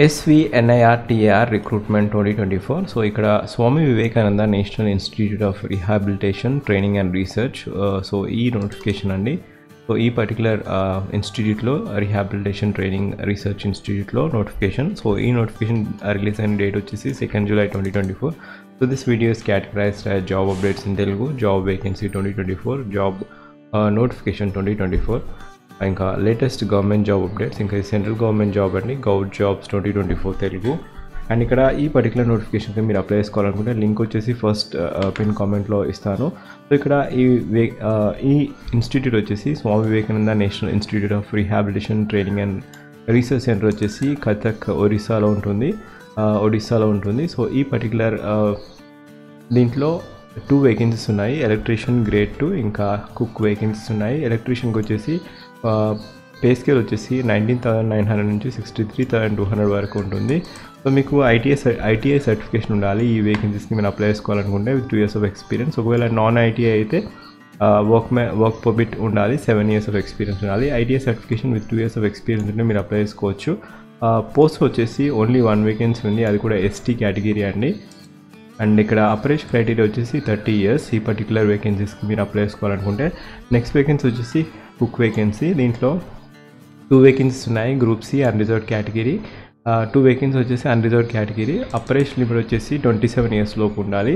SVNIRTR Recruitment 2024. So ఇక్కడ Swami Vivekananda national institute of rehabilitation training and research so ఈ notification అండి. సో ఈ పర్టికులర్ ఇన్స్టిట్యూట్లో రిహాబిలిటేషన్ ట్రైనింగ్ రీసెర్చ్ ఇన్స్టిట్యూట్లో నోటిఫికేషన్. సో ఈ నోటిఫికేషన్ రిలీజ్ అయిన డేట్ వచ్చేసి 2nd July 2024. సో this video is categorized as job updates in Telugu, job vacancy 2024, job notification 2024, ఇంకా లేటెస్ట్ గవర్నమెంట్ జాబ్ అప్డేట్స్, ఇంకా సెంట్రల్ గవర్నమెంట్ జాబ్ అండి, గౌట్ జాబ్స్ 2024 తెలుగు. అండ్ ఇక్కడ ఈ పర్టికులర్ నోటిఫికేషన్కి మీరు అప్లై చేసుకోవాలనుకుంటే లింక్ వచ్చేసి ఫస్ట్ పిన్ కామెంట్లో ఇస్తాను. సో ఇక్కడ ఈ ఇన్స్టిట్యూట్ వచ్చేసి Swami Vivekananda national institute of rehabilitation training and research centre వచ్చేసి కథక్ ఒడిస్సాలో ఉంటుంది. సో ఈ పర్టికులర్ దీంట్లో 2 వేకెన్సీస్ ఉన్నాయి. ఎలక్ట్రీషియన్ గ్రేడ్ 2, ఇంకా కుక్ వేకెన్సీస్ ఉన్నాయి. ఎలక్ట్రీషియన్కి వచ్చేసి పే స్కేల్ వచ్చేసి 19,900 నుంచి 63,200 వరకు ఉంటుంది. సో మీకు ఐటీఐ సర్టిఫికేషన్ ఉండాలి ఈ వేకెన్సీస్కి మీరు అప్లై చేసుకోవాలనుకుంటే విత్ 2 years ఆఫ్ ఎక్స్పీరియన్స్. ఒకవేళ నాన్ ఐటీఐ అయితే వర్క్ పర్మిట్ ఉండాలి, 7 years ఆఫ్ ఎక్స్పీరియన్స్ ఉండాలి. ITI certification with 2 years of experience ఉంటే మీరు అప్లై చేసుకోవచ్చు. పోస్ట్ వచ్చేసి ఓన్లీ 1 వేకెన్సీ ఉంది, అది కూడా ఎస్టీ కేటగిరీ అండి. అండ్ ఇక్కడ అప్రైజ్ క్రైటీరియా వచ్చేసి 30 years ఈ పర్టికులర్ వేకెన్సీస్కి మీరు అప్లై చేసుకోవాలనుకుంటే. నెక్స్ట్ వేకెన్సీ వచ్చేసి కుక్ వేకెన్సీ. దీంట్లో 2 వేకెన్సీస్ ఉన్నాయి, group C unreserved category. 2 vacancy వచ్చేసి అన్రిజర్వ్డ్ కేటగిరీ. అప్రైజ్ లిమిట్ వచ్చేసి 27 years లోపు ఉండాలి.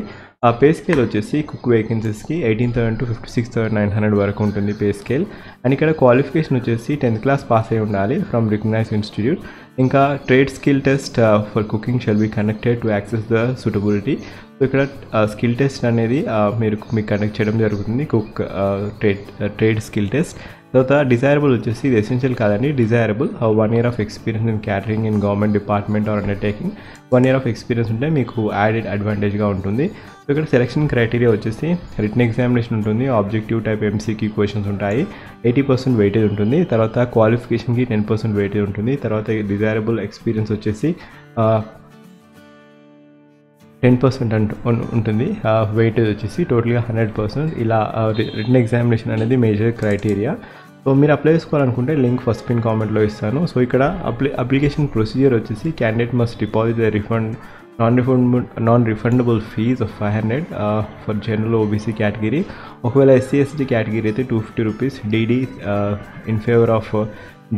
పే స్కేల్ వచ్చేసి కుక్ వేకెన్సీస్కి 18,000 to 56,900 వరకు ఉంటుంది పే స్కేల్. అండ్ ఇక్కడ క్వాలిఫికేషన్ వచ్చేసి 10th class పాస్ అయి ఉండాలి ఫ్రమ్ రికగ్నైజ్డ్ ఇన్స్టిట్యూట్. ఇంకా trade skill test for cooking shall be conducted to assess the suitability. So ఇక్కడ స్కిల్ టెస్ట్ అనేది మీకు కండక్ట్ చేయడం జరుగుతుంది, కుక్ ట్రేడ్ స్కిల్ టెస్ట్. తర్వాత డిజైరబుల్ వచ్చేసి ఇది ఎసెన్షియల్ కాదండి, desirable 1 year of experience in catering in government department or undertaking. 1 year of experience ఉంటే మీకు యాడెడ్ అడ్వాంటేజ్గా ఉంటుంది. సో ఇక్కడ సెలక్షన్ క్రైటీరియా వచ్చేసి రిటన్ ఎగ్జామినేషన్ ఉంటుంది, ఆబ్జెక్టివ్ టైప్ MCQ క్వశ్చన్స్ ఉంటాయి, 80% వెయిటేజ్ ఉంటుంది. తర్వాత క్వాలిఫికేషన్కి 10% వెయిటేజ్ ఉంటుంది. తర్వాత డిజైరబుల్ ఎక్స్పీరియన్స్ వచ్చేసి 10% ఉంటుంది, వెయిటేజ్ వచ్చేసి టోటల్గా 100%. ఇలా రిటన్ ఎగ్జామినేషన్ అనేది మేజర్ క్రైటీరియా. సో మీరు అప్లై చేసుకోవాలనుకుంటే లింక్ ఫస్ట్ పిన్ కామెంట్లో ఇస్తాను. సో ఇక్కడ అప్లికేషన్ ప్రొసీజర్ వచ్చేసి candidate must deposit the non refundable fee of 500 for general OBC category. ఒకవేళ SC/ST కేటగిరీ అయితే 250 rupees DD in favour of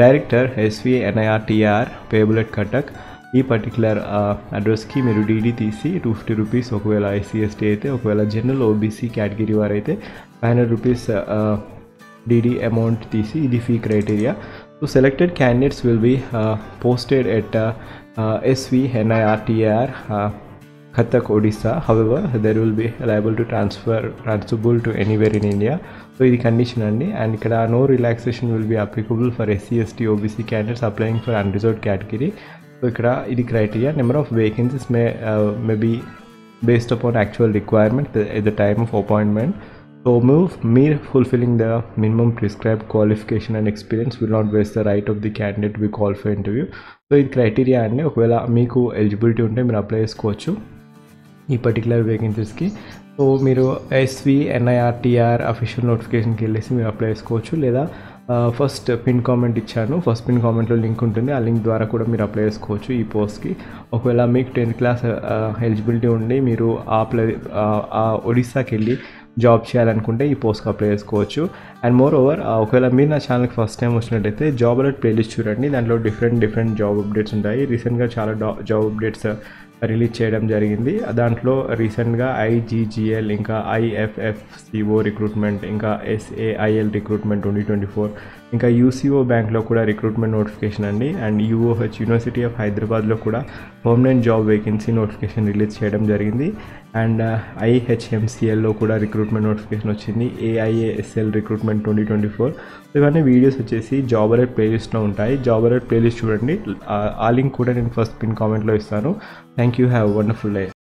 director SVNIRTR payable at Cuttack. ఈ particular అడ్రస్కి మీరు DD తీసి 250 rupees ఒకవేళ SC/ST అయితే. ఒకవేళ జనరల్ ఓబీసీ కేటగిరీ వారైతే 500 rupees DD అమౌంట్ తీసి, ఇది fee criteria. So selected candidates will be posted at SVNIRTR Kathak Odisha. However, there will be liable to transferable to anywhere in India. So ఇది condition అండి. And ఇక్కడ no relaxation will be applicable for SC/ST OBC candidates applying for unreserved category. So ఇక్కడ ఇది criteria. Number of vacancies may be based upon actual requirement at the time of appointment. So mere fulfilling the minimum prescribed qualification and experience will not waste the right of the candidate to be called for interview. So ఇది criteria అండి. ఒకవేళ మీకు eligibility ఉంటే మీరు apply చేసుకోవచ్చు ఈ particular వేకెన్సీస్కి. So మీరు SVNIRTR official నోటిఫికేషన్కి వెళ్ళేసి మీరు అప్లై చేసుకోవచ్చు, లేదా ఫస్ట్ పిన్ కామెంట్ ఇచ్చాను, ఫస్ట్ పిన్ కామెంట్లో లింక్ ఉంటుంది, ఆ లింక్ ద్వారా కూడా మీరు అప్లై చేసుకోవచ్చు ఈ పోస్ట్కి. ఒకవేళ మీకు 10th class ఎలిజిబిలిటీ ఉండి మీరు ఒడిస్సాకి వెళ్ళి జాబ్ చేయాలనుకుంటే ఈ పోస్ట్కి అప్లై చేసుకోవచ్చు. అండ్ మోర్ ఓవర్ ఒకవేళ మీరు నా ఛానల్కి ఫస్ట్ టైం వచ్చినట్టయితే జాబ్ అలర్ట్ ప్లేలిస్ట్ చూడండి, దాంట్లో డిఫరెంట్ జాబ్ అప్డేట్స్ ఉంటాయి. రీసెంట్గా చాలా జాబ్ అప్డేట్స్ రిలీజ్ చేయడం జరిగింది. దాంట్లో రీసెంట్గా IGGL, ఇంకా IFFCO రిక్రూట్మెంట్, ఇంకా SAIL రిక్రూట్మెంట్ 2024, ఇంకా UCO బ్యాంక్లో కూడా రిక్రూట్మెంట్ నోటిఫికేషన్ అండి. అండ్ UOH యూనివర్సిటీ ఆఫ్ హైదరాబాద్లో కూడా permanent job vacancy notification release చేయడం జరిగింది. అండ్ IHMCLలో కూడా రిక్రూట్మెంట్ నోటిఫికేషన్ వచ్చింది. AIASL recruitment 2024. ఇవన్నీ వీడియోస్ వచ్చేసి జాబ్ అలర్ట్ ప్లేలిస్ట్లో ఉంటాయి. జాబ్ అలర్ట్ ప్లేలిస్ట్ చూడండి, ఆ లింక్ కూడా నేను ఫస్ట్ పిన్ కామెంట్లో ఇస్తాను. Thank you, have a wonderful day.